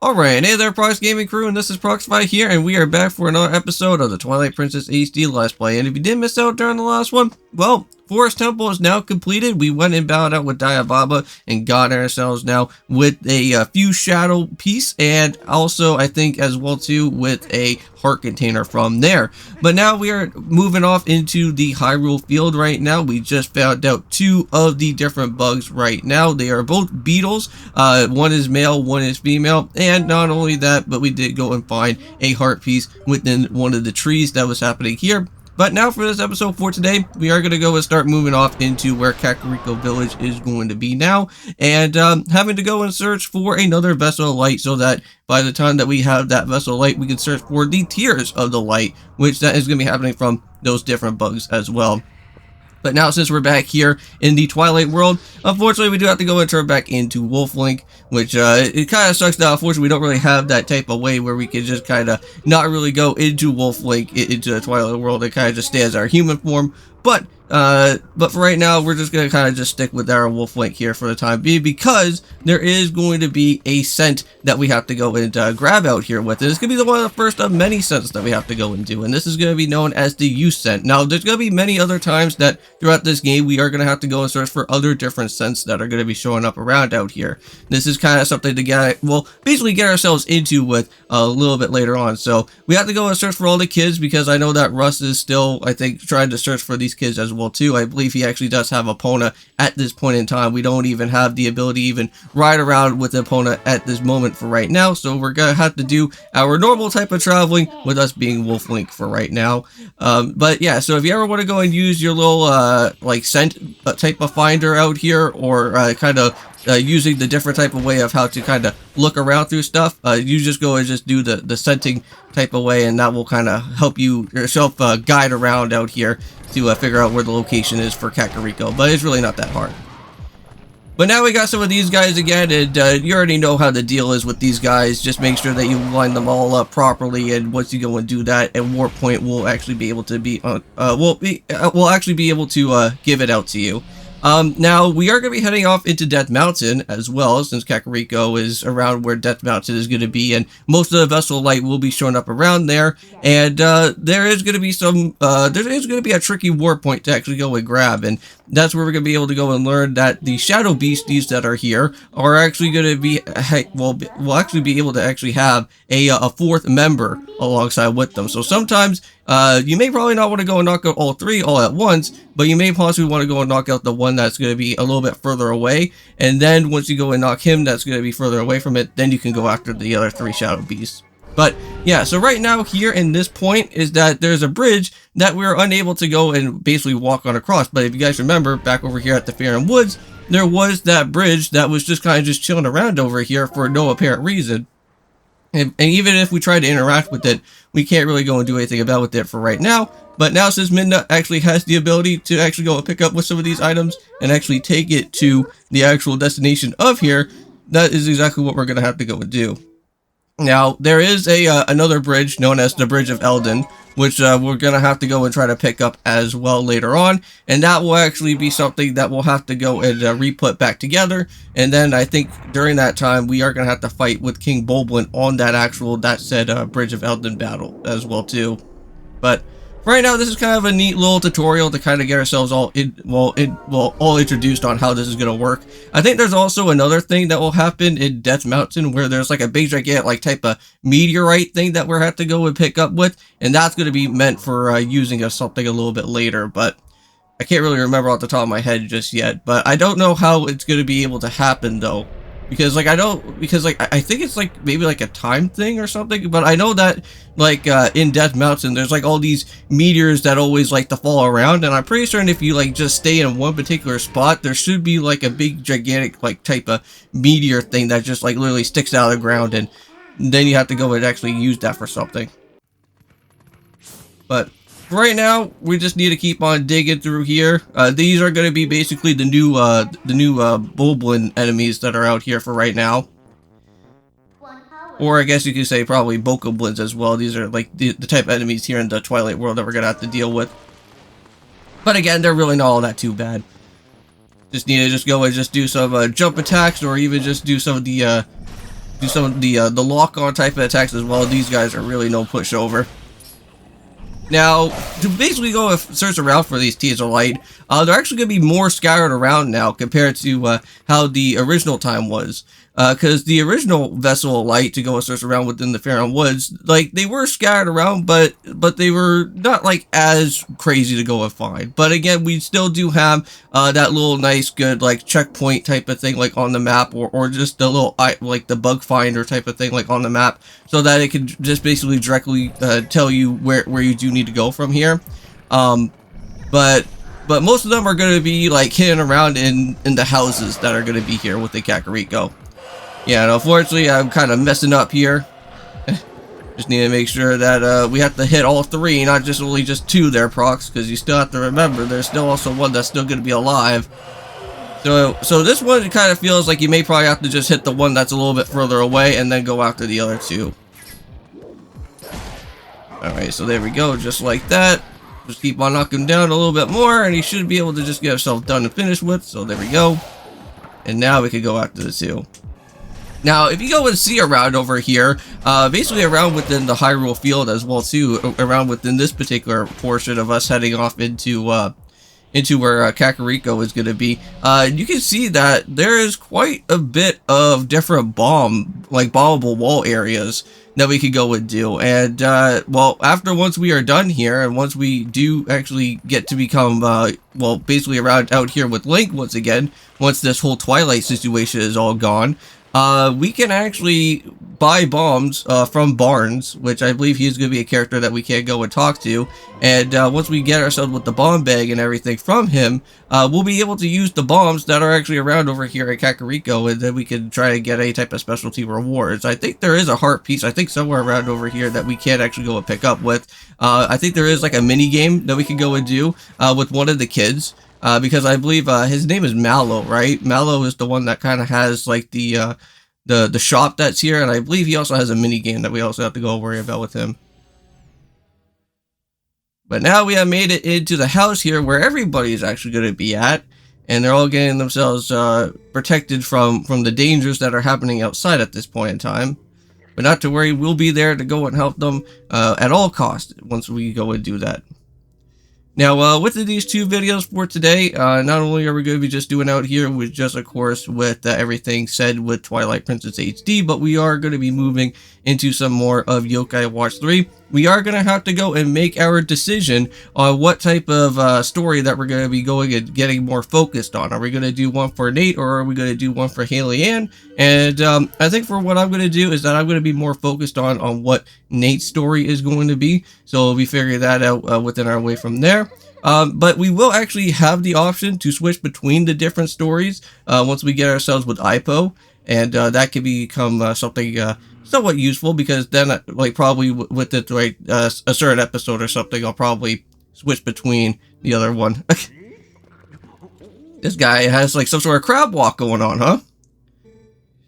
Alright, hey there Prox Gaming Crew, and this is Proxify here, and we are back for another episode of the Twilight Princess HD Let's Play. And if you did miss out during the last one, well, Forest Temple is now completed. We went and battled out with Diababa and got ourselves now with a few shadow piece, and also I think as well too with a heart container from there. But now we are moving off into the Hyrule field right now. We just found out two of the different bugs right now. They are both beetles. One is male, one is female, and not only that, but we did go and find a heart piece within one of the trees that was happening here. But now for this episode for today, we are going to go and start moving off into where Kakariko Village is going to be now. And having to go and search for another Vessel of Light so that by the time that we have that Vessel of Light, we can search for the Tears of the Light, which that is going to be happening from those different bugs as well. But now since we're back here in the Twilight world, unfortunately we do have to go and turn back into Wolf Link, which it kind of sucks that unfortunately we don't really have that type of way where we can just kind of not really go into Wolf Link into the Twilight world. It kind of just stay as our human form. But for right now, we're just going to kind of just stick with our Wolf Link here for the time being, because there is going to be a scent that we have to go and grab out here with it. It's going to be one of the first of many scents that we have to go and do, and this is going to be known as the youth scent. Now, there's going to be many other times that throughout this game, we are going to have to go and search for other different scents that are going to be showing up around out here. This is kind of something to get, well, basically get ourselves into with a little bit later on. So we have to go and search for all the kids, because I know that Russ is still, I think, trying to search for these kids as well too. I believe he actually does have Epona at this point in time. We don't even have the ability to even ride around with Epona at this moment for right now, so we're gonna have to do our normal type of traveling with us being Wolf Link for right now. But yeah, so if you ever want to go and use your little like scent type of finder out here, or kind of using the different type of way of how to kind of look around through stuff, you just go and just do the scenting type of way, and that will kind of help you yourself guide around out here to figure out where the location is for Kakariko. But it's really not that hard. But now we got some of these guys again, and you already know how the deal is with these guys. Just make sure that you line them all up properly, and once you go and do that, at Warp Point will actually be able to be we'll actually be able to give it out to you. Now we are going to be heading off into Death Mountain as well, since Kakariko is around where Death Mountain is going to be, and most of the Vessel of Light will be showing up around there. And there is going to be some there is going to be a tricky warp point to actually go and grab, and that's where we're going to be able to go and learn that the shadow beasties that are here are actually going to be, we'll actually be able to actually have a fourth member alongside with them. So sometimes you may probably not want to go and knock out all three all at once, but you may possibly want to go and knock out the one that's going to be a little bit further away, and then once you go and knock him that's going to be further away from it, then you can go after the other three shadow beasts. But yeah, so right now here in this point is that there's a bridge that we're unable to go and basically walk on across. But if you guys remember, back over here at the Fair and Woods, there was that bridge that was just kind of just chilling around over here for no apparent reason. And even if we try to interact with it, we can't really go and do anything about it for right now. But now since Midna actually has the ability to actually go and pick up with some of these items and actually take it to the actual destination of here, that is exactly what we're going to have to go and do. Now, there is another bridge known as the Bridge of Eldin, which we're going to have to go and try to pick up as well later on. And that will actually be something that we'll have to go and re-put back together. And then I think during that time, we are going to have to fight with King Boblin on that said Bridge of Eldin battle as well too. But right now, this is kind of a neat little tutorial to kind of get ourselves all introduced on how this is going to work. I think there's also another thing that will happen in Death Mountain where there's like a big gigantic like type of meteorite thing that we're have to go and pick up with, and that's going to be meant for using as something a little bit later, but I can't really remember off the top of my head just yet. But I don't know how it's going to be able to happen though. Because I think it's like maybe like a time thing or something, but I know that like in Death Mountain there's like all these meteors that always like to fall around, and I'm pretty certain if you like just stay in one particular spot, there should be like a big gigantic like type of meteor thing that just like literally sticks out of the ground, and then you have to go and actually use that for something. But right now, we just need to keep on digging through here. These are going to be basically the new Boblin enemies that are out here for right now. Or I guess you could say probably Bokoblins as well. These are like the type of enemies here in the Twilight world that we're going to have to deal with. But again, they're really not all that too bad. Just need to just go and just do some jump attacks, or even just do some of the do some of the lock-on type of attacks as well. These guys are really no pushover. Now, to basically go search around for these Tears of Light, they're actually going to be more scattered around now compared to how the original time was. Because the original Vessel of Light to go and search around within the Faron Woods, like, they were scattered around, but they were not, like, as crazy to go and find. But again, we still do have that little nice, good, like, checkpoint type of thing, like, on the map, or just the little, like, the bug finder type of thing, like, on the map, so that it can just basically directly tell you where you do need to go from here. But most of them are going to be, like, hidden around in the houses that are going to be here with the Kakariko. Yeah, and unfortunately, I'm kind of messing up here. Just need to make sure that we have to hit all three, not just only just two there, Prox, because you still have to remember there's still also one that's still going to be alive. So this one, it kind of feels like you may probably have to just hit the one that's a little bit further away and then go after the other two. Alright, so there we go, just like that. Just keep on knocking him down a little bit more, and he should be able to just get himself done and finished with. So there we go. And now we can go after the two. Now, if you go and see around over here, basically around within the Hyrule field as well too, around within this particular portion of us heading off into where Kakariko is going to be, you can see that there is quite a bit of different bombable wall areas that we could go and do. And, well, once we are done here, and once we do actually get to become, well, basically around out here with Link once again, once this whole Twilight situation is all gone, we can actually buy bombs from Barnes, which I believe he's going to be a character that we can go and talk to. And once we get ourselves with the bomb bag and everything from him, we'll be able to use the bombs that are actually around over here at Kakariko, and then we can try to get any type of specialty rewards. I think there is a heart piece, I think somewhere around over here, that we can actually go and pick up with. I think there is like a mini game that we can go and do with one of the kids. Because I believe his name is Mallow, right? Mallow is the one that kind of has like the shop that's here, and I believe he also has a mini game that we also have to go worry about with him. But now we have made it into the house here where everybody is actually going to be at, and they're all getting themselves protected from the dangers that are happening outside at this point in time. But not to worry, we'll be there to go and help them at all costs once we go and do that. Now, with these two videos for today, not only are we going to be just doing out here with just, of course, with everything said with Twilight Princess HD, but we are going to be moving into some more of Yokai Watch 3. We are going to have to go and make our decision on what type of story that we're going to be going and getting more focused on. Are we going to do one for Nate, or are we going to do one for Haley Ann? And I think for what I'm going to do is that I'm going to be more focused on what Nate's story is going to be. So we'll be figuring that out within our way from there. But we will actually have the option to switch between the different stories once we get ourselves with IPO, and that can become something somewhat useful, because then, like, probably with it, like, a certain episode or something, I'll probably switch between the other one. This guy has, like, some sort of crab walk going on, huh?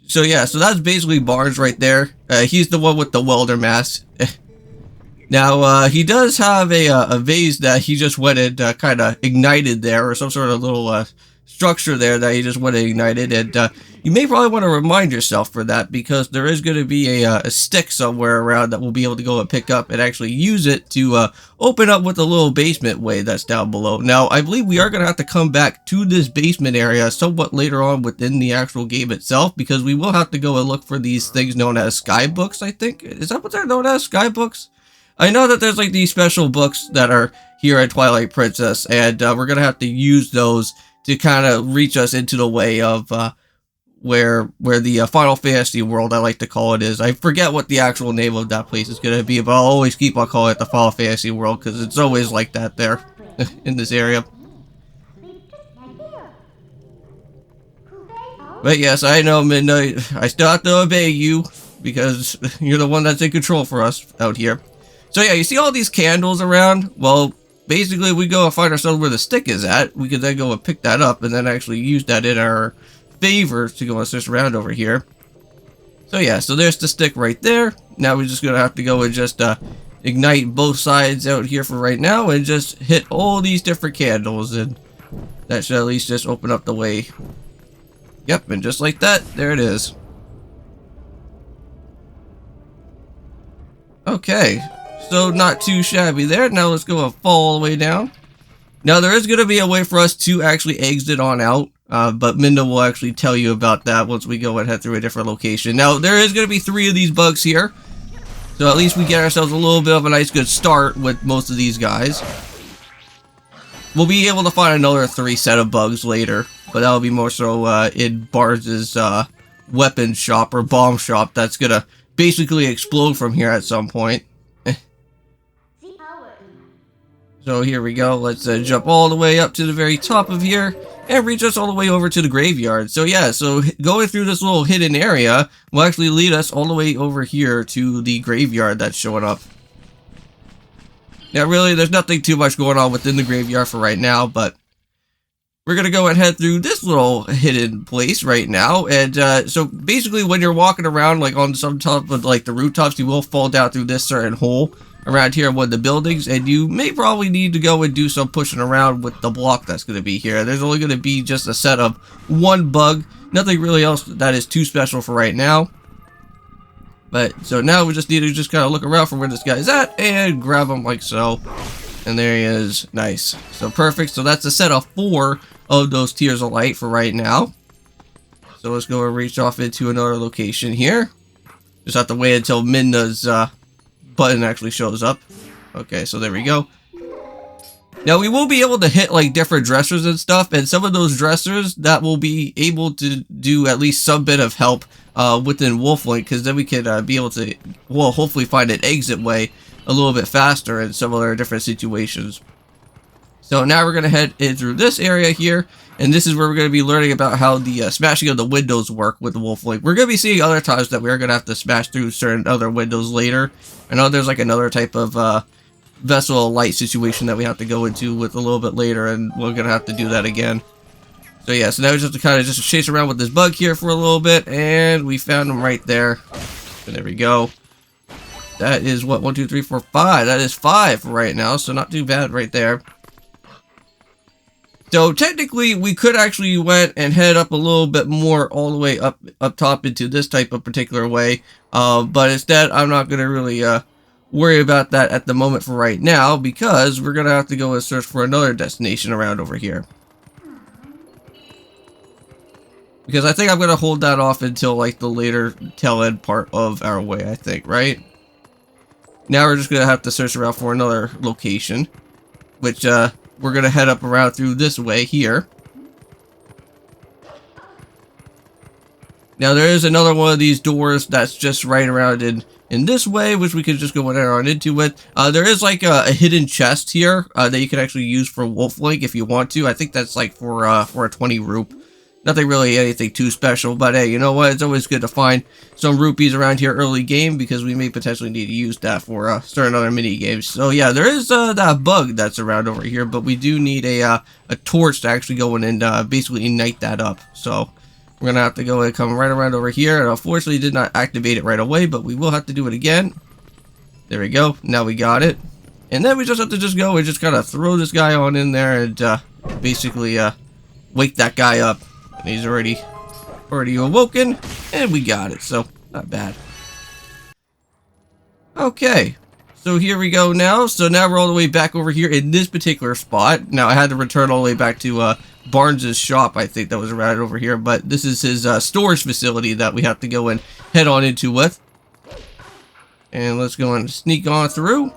So, yeah, so that's basically Barnes right there. He's the one with the welder mask. Now, he does have a vase that he just went and kind of ignited there, or some sort of little structure there that he just went and ignited, and you may probably want to remind yourself for that, because there is going to be a stick somewhere around that we'll be able to go and pick up and actually use it to open up with a little basement way that's down below. Now, I believe we are going to have to come back to this basement area somewhat later on within the actual game itself, because we will have to go and look for these things known as skybooks, I think. Is that what they're known as? Skybooks? I know that there's like these special books that are here at Twilight Princess, and we're going to have to use those to kind of reach us into the way of where the Final Fantasy world, I like to call it, is. I forget what the actual name of that place is going to be, but I'll always keep on calling it the Final Fantasy world, because it's always like that there in this area. But yes, I know, Midna, I still have to obey you, because you're the one that's in control for us out here. So yeah, you see all these candles around? Well, basically we go and find ourselves where the stick is at. We can then go and pick that up and then actually use that in our favor to go and search around over here. So yeah, so there's the stick right there. Now we're just going to have to go and just ignite both sides out here for right now and just hit all these different candles, and that should at least just open up the way. Yep, and just like that, there it is. Okay, so not too shabby there. Now let's go and fall all the way down. Now there is going to be a way for us to actually exit on out, but Midna will actually tell you about that once we go and head through a different location. Now there is going to be 3 of these bugs here, so at least we get ourselves a little bit of a nice good start with most of these guys. We'll be able to find another 3 set of bugs later, but that'll be more so in Barnes' weapon shop or bomb shop that's going to basically explode from here at some point. So here we go, let's jump all the way up to the very top of here and reach us all the way over to the graveyard. So yeah, so going through this little hidden area will actually lead us all the way over here to the graveyard that's showing up. Now really, there's nothing too much going on within the graveyard for right now, but we're going to go and head through this little hidden place right now. And so basically when you're walking around like on some top of like the rooftops, you will fall down through this certain hole around here in one of the buildings, and you may probably need to go and do some pushing around with the block that's going to be here. There's only going to be just a set of 1 bug, nothing really else that is too special for right now. But so now we just need to just kind of look around for where this guy's at and grab him like so, and there he is. Nice. So perfect. So that's a set of 4 of those tiers of light for right now. So let's go and reach off into another location here. Just have to wait until Midna's button actually shows up. Okay, so there we go. Now we will be able to hit like different dressers and stuff, and some of those dressers that will be able to do at least some bit of help within Wolflink, because then we can be able to, well, hopefully find an exit way a little bit faster in some other different situations. So now we're going to head in through this area here, and this is where we're going to be learning about how the smashing of the windows work with the Wolflink. We're going to be seeing other times that we're going to have to smash through certain other windows later. I know there's like another type of vessel light situation that we have to go into with a little bit later, and we're going to have to do that again. So yeah, so now we just have to kind of just chase around with this bug here for a little bit, and we found him right there. So there we go. That is what, 1, 2, 3, 4, 5. That is 5 right now, so not too bad right there. So technically, we could actually went and head up a little bit more all the way up top into this type of particular way. But instead, I'm not going to really worry about that at the moment for right now, because we're going to have to go and search for another destination around over here. Because I think I'm going to hold that off until like the later tail end part of our way, I think, right? Now we're just going to have to search around for another location, which we're going to head up around through this way here. Now there is another one of these doors that's just right around in this way, which we could just go on into it. There is like a hidden chest here that you can actually use for Wolflink if you want to. I think that's like for a 20 roop. Nothing really anything too special, but hey, you know what? It's always good to find some rupees around here early game, because we may potentially need to use that for certain other mini games. So yeah, there is that bug that's around over here, but we do need a torch to actually go in and basically ignite that up. So we're gonna have to go and come right around over here, and unfortunately did not activate it right away, but we will have to do it again. There we go. Now we got it, and then we just have to just go and just kind of throw this guy on in there and basically wake that guy up. And he's already awoken, and we got it, so not bad. Okay, so here we go now. So now we're all the way back over here in this particular spot. Now I had to return all the way back to Barnes' shop, I think that was around over here, but this is his storage facility that we have to go and head on into with. And let's go and sneak on through.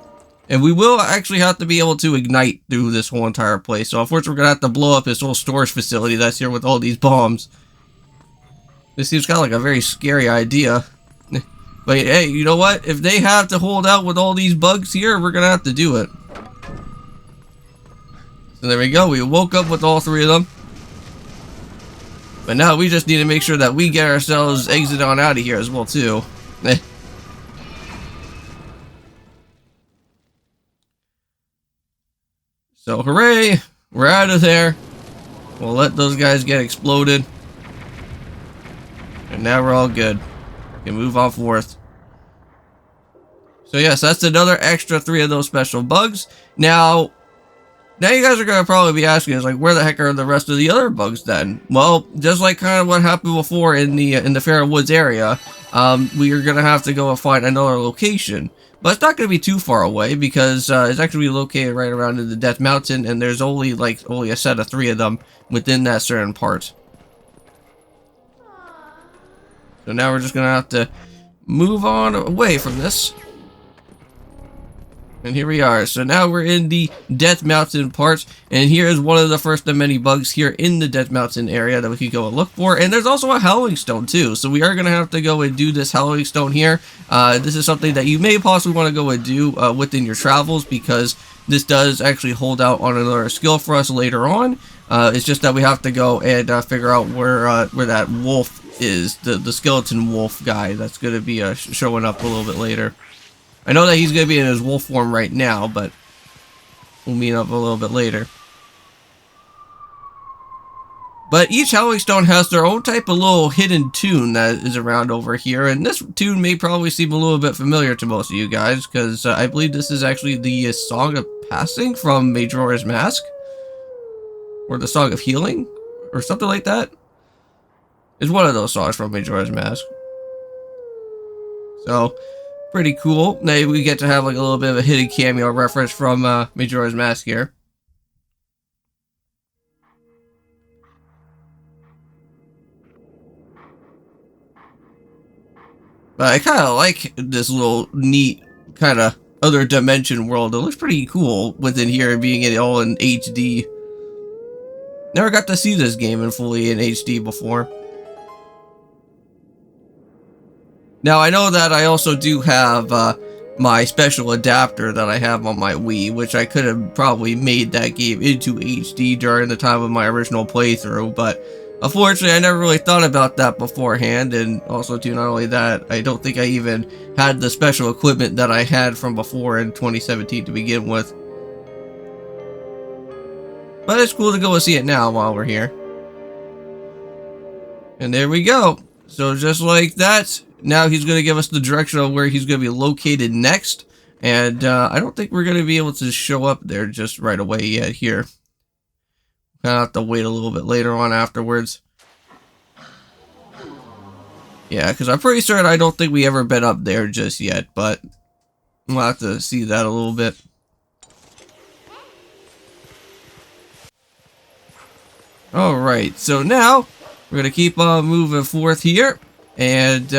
And we will actually have to be able to ignite through this whole entire place. So unfortunately, we're going to have to blow up this whole storage facility that's here with all these bombs. This seems kind of like a very scary idea. But hey, you know what? If they have to hold out with all these bugs here, we're going to have to do it. So there we go. We woke up with all 3 of them. But now we just need to make sure that we get ourselves exit on out of here as well, too. So hooray, we're out of there. We'll let those guys get exploded. And now we're all good. We can move on forth. So yes, that's another extra 3 of those special bugs. Now you guys are going to probably be asking us, like, where the heck are the rest of the other bugs then? Well, just like kind of what happened before in the Fair Woods area, we are going to have to go and find another location. But it's not going to be too far away because it's actually located right around in the Death Mountain, and there's only a set of 3 of them within that certain part. So now we're just going to have to move on away from this. And here we are. So now we're in the Death Mountain part, and here is one of the first of many bugs here in the Death Mountain area that we could go and look for. And there's also a Howling Stone too, so we are going to have to go and do this Howling Stone here. This is something that you may possibly want to go and do within your travels, because this does actually hold out on another skill for us later on. It's just that we have to go and figure out where that wolf is, the skeleton wolf guy that's going to be showing up a little bit later. I know that he's going to be in his wolf form right now, but we'll meet up a little bit later. But each Howling Stone has their own type of little hidden tune that is around over here, and this tune may probably seem a little bit familiar to most of you guys, because I believe this is actually the Song of Passing from Majora's Mask, or the Song of Healing, or something like that. It's one of those songs from Majora's Mask. So, pretty cool. Now we get to have like a little bit of a hidden cameo reference from Majora's Mask here. But I kind of like this little neat kind of other dimension world. It looks pretty cool within here, being it all in HD. Never got to see this game in fully in HD before. Now, I know that I also do have my special adapter that I have on my Wii, which I could have probably made that game into HD during the time of my original playthrough, but unfortunately, I never really thought about that beforehand, and also, too, not only that, I don't think I even had the special equipment that I had from before in 2017 to begin with. But it's cool to go and see it now while we're here. And there we go. So just like that, now he's going to give us the direction of where he's going to be located next. And I don't think we're going to be able to show up there just right away yet here. Gonna have to wait a little bit later on afterwards. Yeah, because I'm pretty certain I don't think we ever been up there just yet, but we'll have to see that a little bit. Alright, so now we're going to keep on moving forth here, and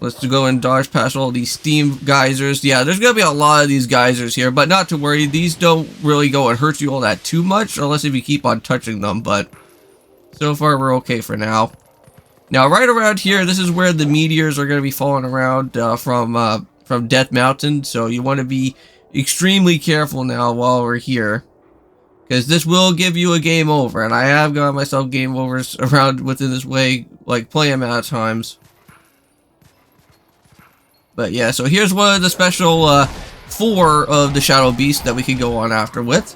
let's go and dodge past all these steam geysers. Yeah, there's going to be a lot of these geysers here, but not to worry, these don't really go and hurt you all that too much, unless if you keep on touching them, but so far we're okay for now. Now, right around here, this is where the meteors are going to be falling around from Death Mountain, so you want to be extremely careful now while we're here. Because this will give you a game over, and I have got myself game overs around within this way, like plenty amount of times. But yeah, so here's one of the special 4 of the Shadow Beasts that we can go on after with.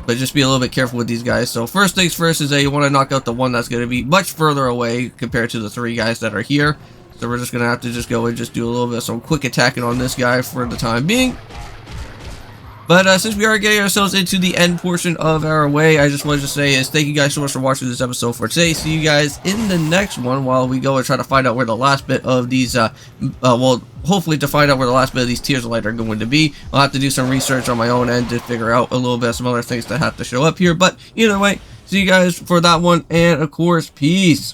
But just be a little bit careful with these guys. So first things first is that you want to knock out the one that's going to be much further away compared to the 3 guys that are here. So we're just going to have to just go and just do a little bit of some quick attacking on this guy for the time being. But since we are getting ourselves into the end portion of our way, I just wanted to say is thank you guys so much for watching this episode for today. See you guys in the next one while we go and try to find out where the last bit of these, well, hopefully to find out where the last bit of these Tears of Light are going to be. I'll have to do some research on my own end to figure out a little bit of some other things that have to show up here. But either way, see you guys for that one, and of course, peace.